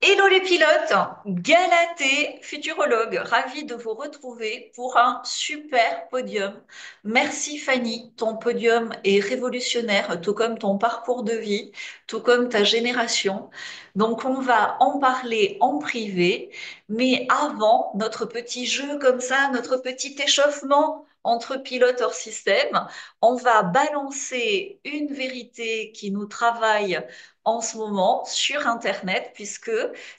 Hello les pilotes, Galatée, futurologue, ravie de vous retrouver pour un super podium. Merci Fanny, ton podium est révolutionnaire, tout comme ton parcours de vie, tout comme ta génération. Donc on va en parler en privé, mais avant notre petit jeu comme ça, notre petit échauffement entre pilotes hors système, on va balancer une vérité qui nous travaille en ce moment sur Internet, puisque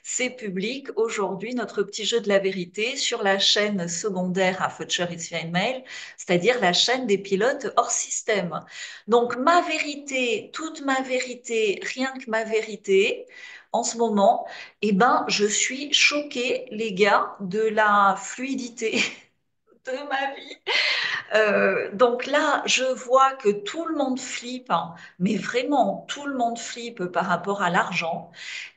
c'est public aujourd'hui, notre petit jeu de la vérité, sur la chaîne secondaire à Future is Mail, c'est-à-dire la chaîne des pilotes hors système. Donc, ma vérité, toute ma vérité, rien que ma vérité, en ce moment, eh ben, je suis choquée, les gars, de la fluidité de ma vie. Donc là, je vois que tout le monde flippe, hein, mais vraiment, tout le monde flippe par rapport à l'argent.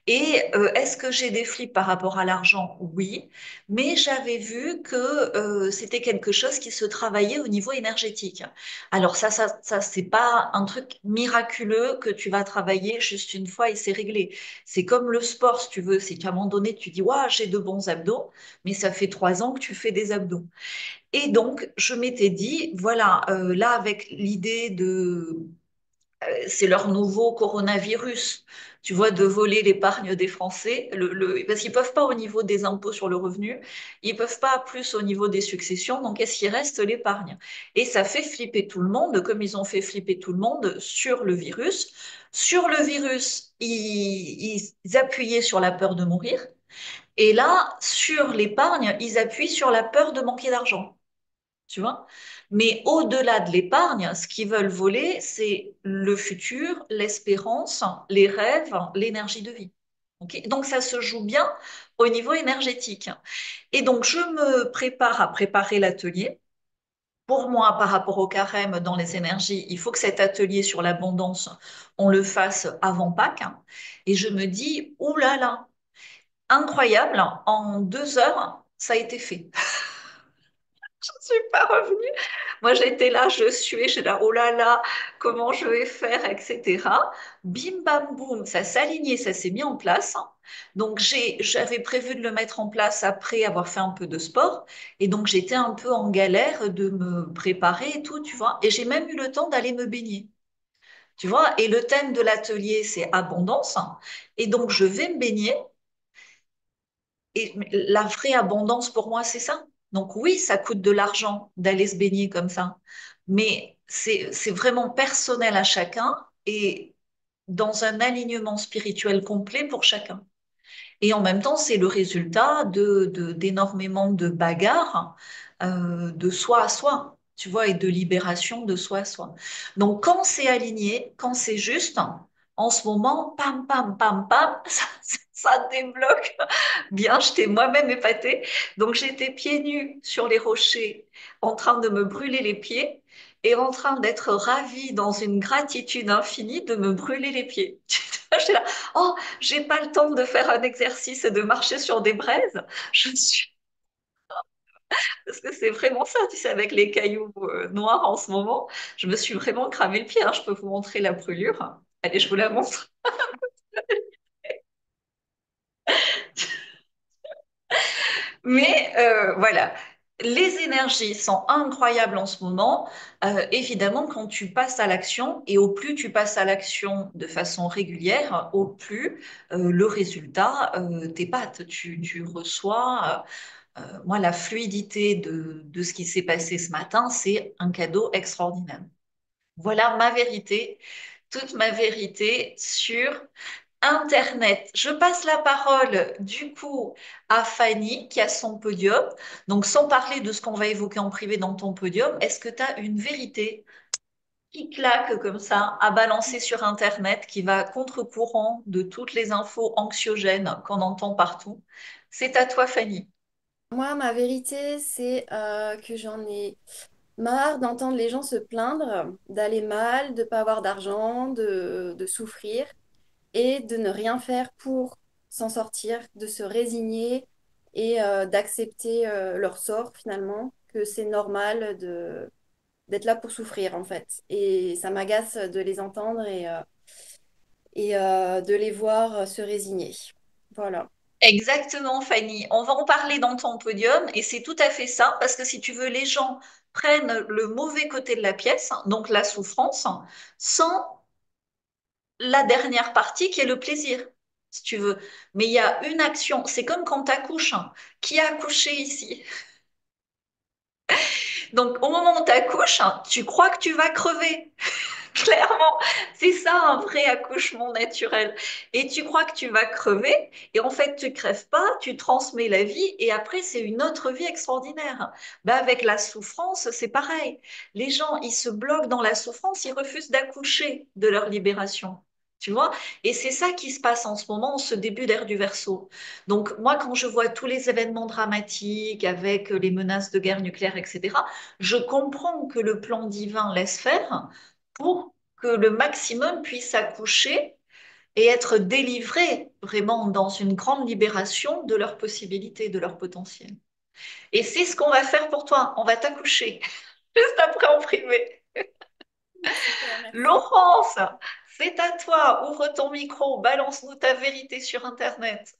Et est-ce que j'ai des flips par rapport à l'argent? Oui, mais j'avais vu que c'était quelque chose qui se travaillait au niveau énergétique. Alors ça, c'est pas un truc miraculeux que tu vas travailler juste une fois et c'est réglé. C'est comme le sport, si tu veux. C'est qu'à un moment donné, tu dis, ouais, j'ai de bons abdos, mais ça fait 3 ans que tu fais des abdos. Et donc, je m'étais dit, voilà, là, avec l'idée de c'est leur nouveau coronavirus, tu vois, de voler l'épargne des Français, parce qu'ils peuvent pas au niveau des impôts sur le revenu, ils peuvent pas plus au niveau des successions, donc est-ce qu'il reste l'épargne? Et ça fait flipper tout le monde, comme ils ont fait flipper tout le monde sur le virus. Sur le virus, ils appuyaient sur la peur de mourir, et là, sur l'épargne, ils appuient sur la peur de manquer d'argent, tu vois. Mais au-delà de l'épargne, ce qu'ils veulent voler, c'est le futur, l'espérance, les rêves, l'énergie de vie. Ok. Donc ça se joue bien au niveau énergétique. Et donc je me prépare à préparer l'atelier. Pour moi, par rapport au carême dans les énergies, il faut que cet atelier sur l'abondance, on le fasse avant Pâques. Et je me dis, ouh là là, incroyable, en 2 heures, ça a été fait. Je ne suis pas revenue. Moi, j'étais là, je suais, j'étais là, oh là là, comment je vais faire, etc. Bim, bam, boum, ça s'est aligné, ça s'est mis en place. Donc, j'avais prévu de le mettre en place après avoir fait un peu de sport. Et donc, j'étais un peu en galère de me préparer et tout, tu vois. Et j'ai même eu le temps d'aller me baigner, tu vois. Et le thème de l'atelier, c'est abondance. Et donc, je vais me baigner. Et la vraie abondance pour moi, c'est ça. Donc oui, ça coûte de l'argent d'aller se baigner comme ça, mais c'est vraiment personnel à chacun et dans un alignement spirituel complet pour chacun. Et en même temps, c'est le résultat d'énormément de bagarres de soi à soi, tu vois, et de libération de soi à soi. Donc, quand c'est aligné, quand c'est juste, en ce moment, pam, pam, pam, pam, ça débloque bien. J'étais moi-même épatée. Donc, j'étais pieds nus sur les rochers, en train de me brûler les pieds et en train d'être ravie dans une gratitude infinie de me brûler les pieds. J'étais là, oh, j'ai pas le temps de faire un exercice et de marcher sur des braises. Je suis, parce que c'est vraiment ça, tu sais, avec les cailloux noirs en ce moment, je me suis vraiment cramé le pied, hein. Je peux vous montrer la brûlure. Allez, je vous la montre. Mais voilà, les énergies sont incroyables en ce moment. Évidemment, quand tu passes à l'action, et au plus tu passes à l'action de façon régulière, au plus le résultat t'épate. Tu reçois, moi, la fluidité de ce qui s'est passé ce matin, c'est un cadeau extraordinaire. Voilà ma vérité, toute ma vérité sur Internet. Je passe la parole du coup à Fanny qui a son podium. Donc sans parler de ce qu'on va évoquer en privé dans ton podium, est-ce que tu as une vérité qui claque comme ça à balancer sur Internet qui va à contre-courant de toutes les infos anxiogènes qu'on entend partout? C'est à toi, Fanny. Moi, ma vérité, c'est que j'en ai marre d'entendre les gens se plaindre, d'aller mal, de pas avoir d'argent, de souffrir et de ne rien faire pour s'en sortir, de se résigner et d'accepter leur sort finalement, que c'est normal d'être là pour souffrir en fait. Et ça m'agace de les entendre et de les voir se résigner. Voilà. Exactement, Fanny. On va en parler dans ton podium et c'est tout à fait ça parce que si tu veux, les gens prennent le mauvais côté de la pièce, donc la souffrance, sans la dernière partie qui est le plaisir, si tu veux. Mais il y a une action, c'est comme quand tu accouches. Qui a accouché ici? Donc au moment où tu accouches, tu crois que tu vas crever. Clairement, c'est ça un vrai accouchement naturel. Et tu crois que tu vas crever, et en fait, tu crèves pas, tu transmets la vie, et après, c'est une autre vie extraordinaire. Ben, avec la souffrance, c'est pareil. Les gens, ils se bloquent dans la souffrance, ils refusent d'accoucher de leur libération. Tu vois? Et c'est ça qui se passe en ce moment, en ce début d'ère du Verseau. Donc, moi, quand je vois tous les événements dramatiques avec les menaces de guerre nucléaire, etc., je comprends que le plan divin laisse faire pour que le maximum puisse accoucher et être délivrés vraiment dans une grande libération de leurs possibilités, de leur potentiel. Et c'est ce qu'on va faire pour toi. On va t'accoucher juste après en privé. Super, merci. Laurence, c'est à toi. Ouvre ton micro, balance-nous ta vérité sur Internet.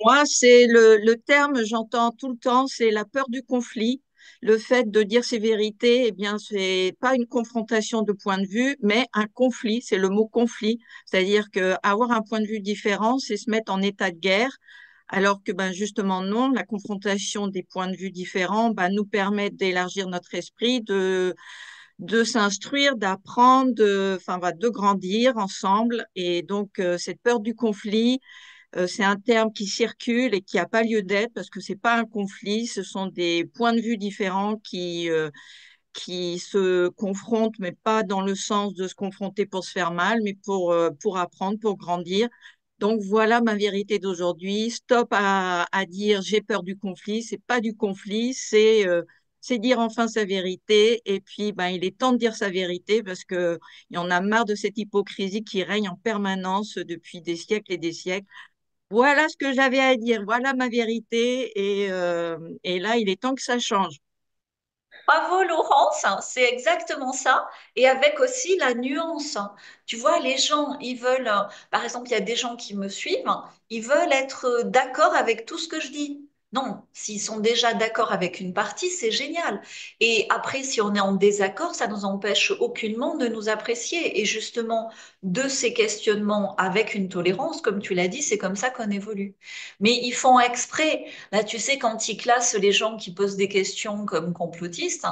Moi, c'est le terme, j'entends tout le temps, c'est la peur du conflit. Le fait de dire ses vérités, eh bien, c'est pas une confrontation de point de vue, mais un conflit. C'est le mot conflit. C'est-à-dire que avoir un point de vue différent, c'est se mettre en état de guerre. Alors que, ben, justement, non, la confrontation des points de vue différents, ben, nous permet d'élargir notre esprit, de s'instruire, d'apprendre, enfin, de grandir ensemble. Et donc, cette peur du conflit, c'est un terme qui circule et qui n'a pas lieu d'être parce que c'est pas un conflit, ce sont des points de vue différents qui se confrontent, mais pas dans le sens de se confronter pour se faire mal, mais pour apprendre, pour grandir. Donc voilà ma vérité d'aujourd'hui. Stop à dire j'ai peur du conflit. C'est pas du conflit, c'est dire enfin sa vérité. Et puis ben il est temps de dire sa vérité parce que il y en a marre de cette hypocrisie qui règne en permanence depuis des siècles et des siècles. Voilà ce que j'avais à dire, voilà ma vérité et là, il est temps que ça change. Bravo Laurence, c'est exactement ça. Et avec aussi la nuance. Tu vois, les gens, ils veulent, par exemple, il y a des gens qui me suivent, ils veulent être d'accord avec tout ce que je dis. Non, s'ils sont déjà d'accord avec une partie, c'est génial. Et après, si on est en désaccord, ça nous empêche aucunement de nous apprécier. Et justement, de ces questionnements avec une tolérance, comme tu l'as dit, c'est comme ça qu'on évolue. Mais ils font exprès. Là, tu sais, quand ils classent les gens qui posent des questions comme complotistes,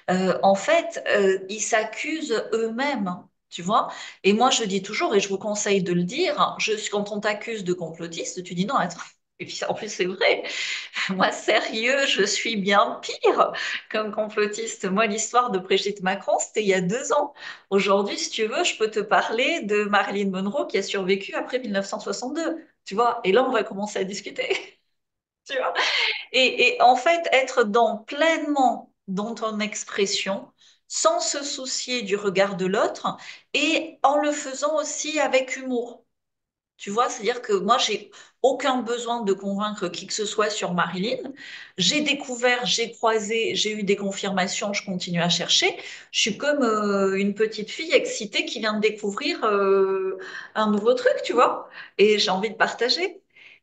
en fait, ils s'accusent eux-mêmes, tu vois. Et moi, je dis toujours, et je vous conseille de le dire, quand on t'accuse de complotiste, tu dis non, attends. Et puis en plus, c'est vrai. Moi, sérieux, je suis bien pire comme complotiste. Moi, l'histoire de Brigitte Macron, c'était il y a 2 ans. Aujourd'hui, si tu veux, je peux te parler de Marilyn Monroe qui a survécu après 1962. Tu vois, et là, on va commencer à discuter. Tu vois. Et en fait, être pleinement dans ton expression, sans se soucier du regard de l'autre, et en le faisant aussi avec humour. Tu vois, c'est-à-dire que moi, j'ai aucun besoin de convaincre qui que ce soit sur Marilyn. J'ai découvert, j'ai croisé, j'ai eu des confirmations, je continue à chercher. Je suis comme une petite fille excitée qui vient de découvrir un nouveau truc, tu vois, et j'ai envie de partager.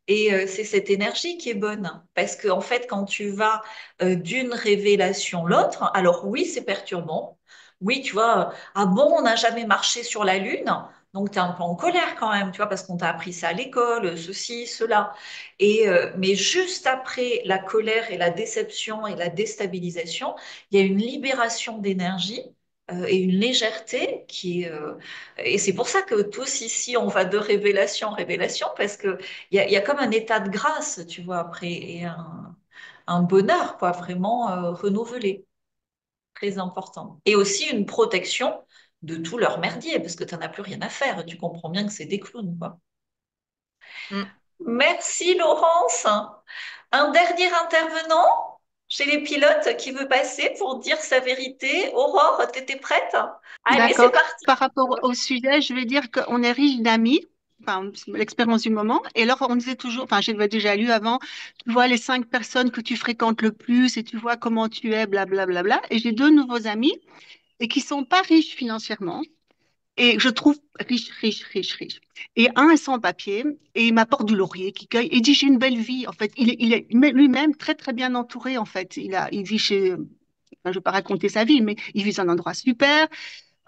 Et c'est cette énergie qui est bonne. Parce qu'en fait, quand tu vas d'une révélation l'autre, alors oui, c'est perturbant. Oui, tu vois, ah bon, on n'a jamais marché sur la Lune. Donc, tu es un peu en colère quand même, tu vois, parce qu'on t'a appris ça à l'école, ceci, cela. Et, mais juste après la colère et la déception et la déstabilisation, il y a une libération d'énergie et une légèreté qui est... et c'est pour ça que tous ici, on va de révélation en révélation, parce que il y a comme un état de grâce, tu vois, après, et un bonheur, quoi, vraiment renouvelé, très important. Et aussi une protection de tout leur merdier, parce que tu n'en as plus rien à faire. Tu comprends bien que c'est des clowns, quoi. Mm. Merci, Laurence. Un dernier intervenant chez les pilotes qui veut passer pour dire sa vérité. Aurore, t'étais prête? Allez, c'est D'accord. parti. Par rapport au sujet, je vais dire qu'on est riche d'amis, enfin, c'est l'expérience du moment. Et alors, on disait toujours, enfin, j'ai déjà lu avant, tu vois les 5 personnes que tu fréquentes le plus et tu vois comment tu es, blablabla. Et j'ai 2 nouveaux amis et qui sont pas riches financièrement. et je trouve riche, riche, riche, riche. Et un est sans papier et il m'apporte du laurier qu'il cueille et dit j'ai une belle vie. En fait, il est lui-même très, très bien entouré. En fait, il vit chez, enfin, je ne vais pas raconter sa vie, mais il vit dans un endroit super.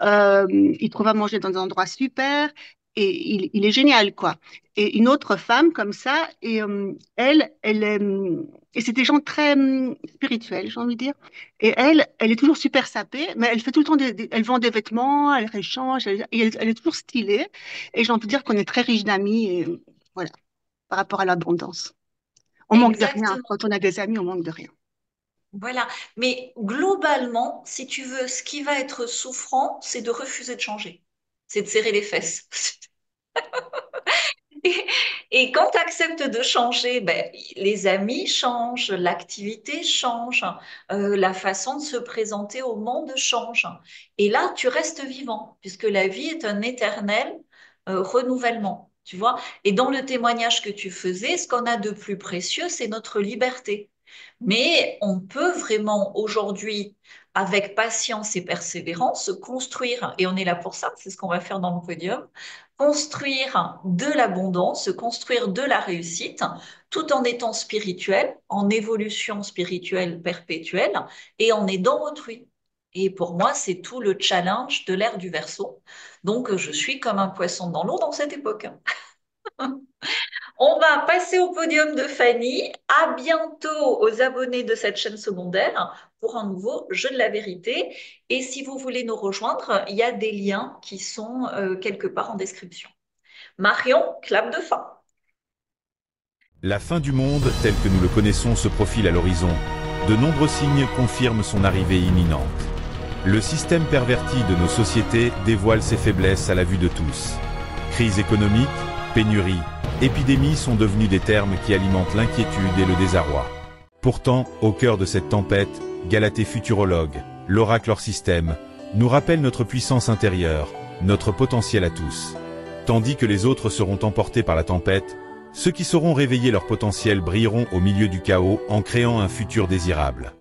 Il trouve à manger dans un endroit super et il est génial, quoi. Et une autre femme comme ça, et elle est, et c'est des gens très spirituels, j'ai envie de dire. Et elle est toujours super sapée, mais elle fait tout le temps elle vend des vêtements, elle échange, elle est toujours stylée. Et j'ai envie de dire qu'on est très riches d'amis, et voilà, par rapport à l'abondance. On manque de rien. Exactement. Quand on a des amis, on manque de rien. Voilà. Mais globalement, si tu veux, ce qui va être souffrant, c'est de refuser de changer. C'est de serrer les fesses. Et, et quand tu acceptes de changer, ben, les amis changent, l'activité change, la façon de se présenter au monde change. Et là, tu restes vivant, puisque la vie est un éternel renouvellement, tu vois. Et dans le témoignage que tu faisais, ce qu'on a de plus précieux, c'est notre liberté. Mais on peut vraiment aujourd'hui, avec patience et persévérance, se construire, et on est là pour ça, c'est ce qu'on va faire dans le podium, construire de l'abondance, construire de la réussite, tout en étant spirituel, en évolution spirituelle perpétuelle et en aidant autrui. Et pour moi, c'est tout le challenge de l'ère du Verseau. Donc, je suis comme un poisson dans l'eau dans cette époque. On va passer au podium de Fanny. À bientôt aux abonnés de cette chaîne secondaire pour un nouveau jeu de la vérité. Et si vous voulez nous rejoindre, il y a des liens qui sont quelque part en description. Marion, clap de fin. La fin du monde, tel que nous le connaissons, se profile à l'horizon. De nombreux signes confirment son arrivée imminente. Le système perverti de nos sociétés dévoile ses faiblesses à la vue de tous. Crise économique, pénurie, épidémie sont devenus des termes qui alimentent l'inquiétude et le désarroi. Pourtant, au cœur de cette tempête, Galatée futurologue, l'oracle hors système, nous rappelle notre puissance intérieure, notre potentiel à tous. Tandis que les autres seront emportés par la tempête, ceux qui sauront réveiller leur potentiel brilleront au milieu du chaos en créant un futur désirable.